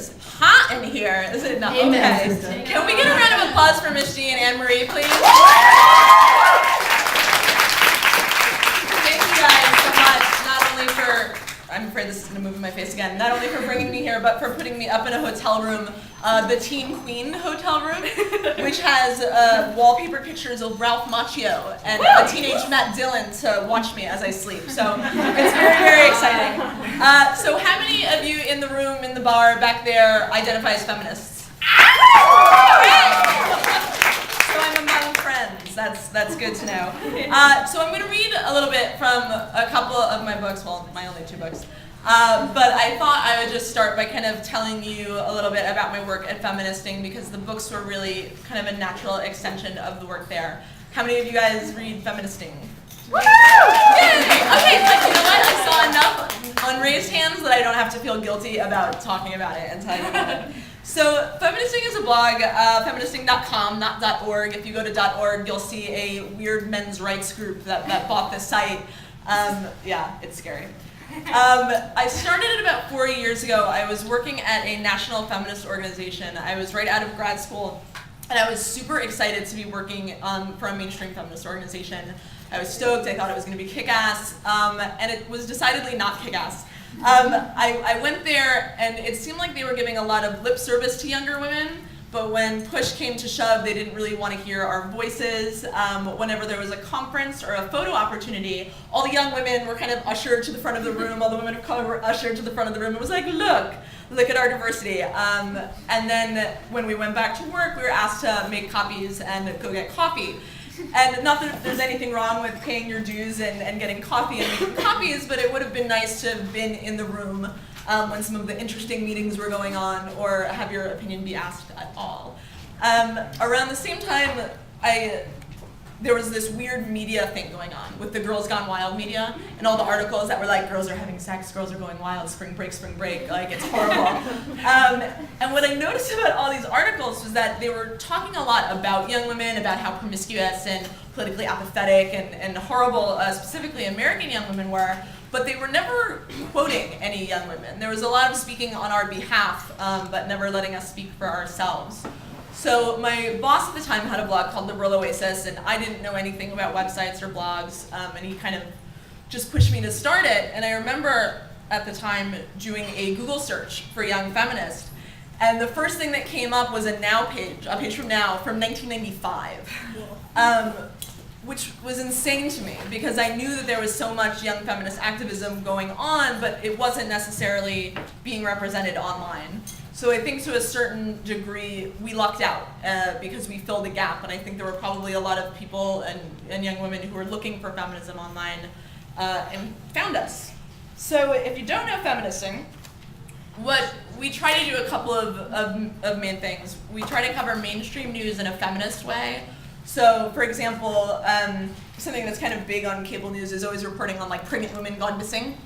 is hot in here, is it not? Okay. Can we get a round of applause for Miss G and Anne-Marie, please? Thank you guys so much, not only for, I'm afraid this is going to move in my face again, not only for bringing me here, but for putting me up in a hotel room, the Teen Queen hotel room, which has wallpaper pictures of Ralph Macchio and a teenage Matt Dillon to watch me as I sleep. So it's very, very exciting. So how many of you in the room, in the bar, back there, identify as feminists? So I'm among friends. That's good to know. So I'm going to read a little bit from a couple of my books, well, my only 2 books. But I thought I would just start by kind of telling you a little bit about my work at Feministing, because the books were really kind of a natural extension of the work there. How many of you guys read Feministing? Woo! Yay! Okay, like, you know what? I saw enough unraised hands that I don't have to feel guilty about talking about it and telling you about it. So Feministing is a blog, feministing.com, not .org. If you go to .org, you'll see a weird men's rights group that bought this site. Yeah, it's scary. I started it about 4 years ago. I was working at a national feminist organization. I was right out of grad school, and I was super excited to be working for a mainstream feminist organization. I was stoked. I thought it was going to be kick-ass, and it was decidedly not kick-ass. I went there, and it seemed like they were giving a lot of lip service to younger women, but when push came to shove, they didn't really want to hear our voices. Whenever there was a conference or a photo opportunity, all the young women were kind of ushered to the front of the room, all the women of color were ushered to the front of the room. It was like, look at our diversity. And then when we went back to work, we were asked to make copies and go get coffee. And not that there's anything wrong with paying your dues and getting coffee and making copies, but it would have been nice to have been in the room when some of the interesting meetings were going on, or have your opinion be asked at all. Around the same time, there was this weird media thing going on with the Girls Gone Wild media, and all the articles that were like, girls are having sex, girls are going wild, spring break, like it's horrible. And what I noticed about all these articles was that they were talking a lot about young women, about how promiscuous and politically apathetic and horrible, specifically American young women were, but they were never quoting any young women. There was a lot of speaking on our behalf, but never letting us speak for ourselves. So my boss at the time had a blog called Liberal Oasis, and I didn't know anything about websites or blogs, and he kind of just pushed me to start it. And I remember at the time doing a Google search for young feminist, and the first thing that came up was a Now page, a page from Now from 1995, which was insane to me, because I knew that there was so much young feminist activism going on, but it wasn't necessarily being represented online. So I think to a certain degree, we lucked out because we filled a gap, and I think there were probably a lot of people and young women who were looking for feminism online and found us. So if you don't know Feministing, what we try to do a couple of main things. We try to cover mainstream news in a feminist way. So for example, something that's kind of big on cable news is always reporting on like pregnant women gone missing.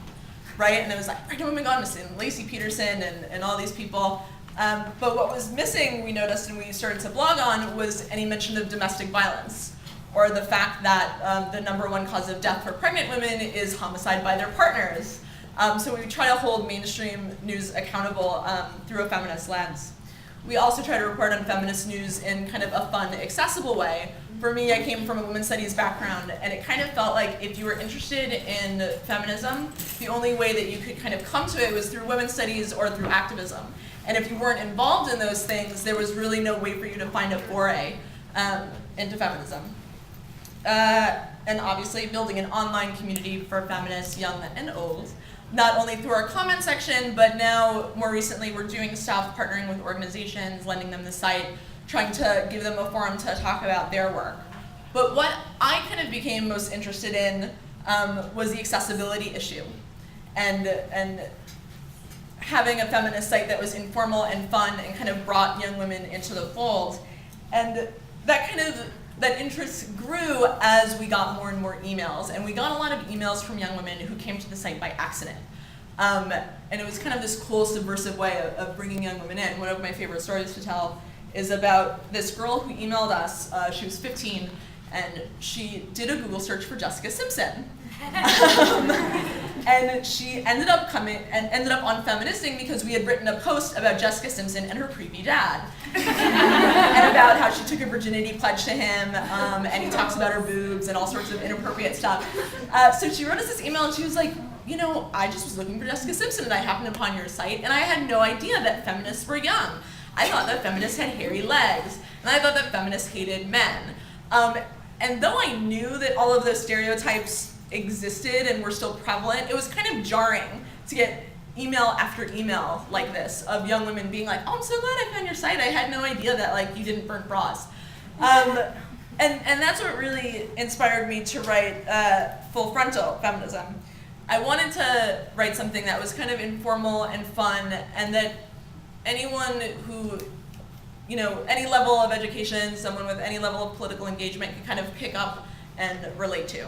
Right? And it was like, pregnant women gone missing, Lacey Peterson and all these people. But what was missing, we noticed, and we started to blog on, was any mention of domestic violence, or the fact that the #1 cause of death for pregnant women is homicide by their partners. So we try to hold mainstream news accountable through a feminist lens. We also try to report on feminist news in kind of a fun, accessible way. For me, I came from a women's studies background, and it kind of felt like if you were interested in feminism, the only way that you could kind of come to it was through women's studies or through activism. And if you weren't involved in those things, there was really no way for you to find a foray into feminism. And obviously building an online community for feminists, young and old, not only through our comment section, but now more recently we're doing stuff partnering with organizations, lending them the site, trying to give them a forum to talk about their work. But what I kind of became most interested in was the accessibility issue, and having a feminist site that was informal and fun and kind of brought young women into the fold. And that interest grew as we got more and more emails, and we got a lot of emails from young women who came to the site by accident. And it was kind of this cool subversive way of bringing young women in. One of my favorite stories to tell is about this girl who emailed us. She was 15, and she did a Google search for Jessica Simpson. And she ended up on Feministing because we had written a post about Jessica Simpson and her creepy dad. And about how she took a virginity pledge to him, and he talks about her boobs and all sorts of inappropriate stuff. So she wrote us this email and she was like, you know, I just was looking for Jessica Simpson and I happened upon your site and I had no idea that feminists were young. I thought that feminists had hairy legs, and I thought that feminists hated men. And though I knew that all of those stereotypes existed and were still prevalent, it was kind of jarring to get email after email like this of young women being like, oh, I'm so glad I found your site. I had no idea that like you didn't burn bras. And that's what really inspired me to write Full Frontal Feminism. I wanted to write something that was kind of informal and fun, and that anyone who, you know, any level of education, someone with any level of political engagement could kind of pick up and relate to.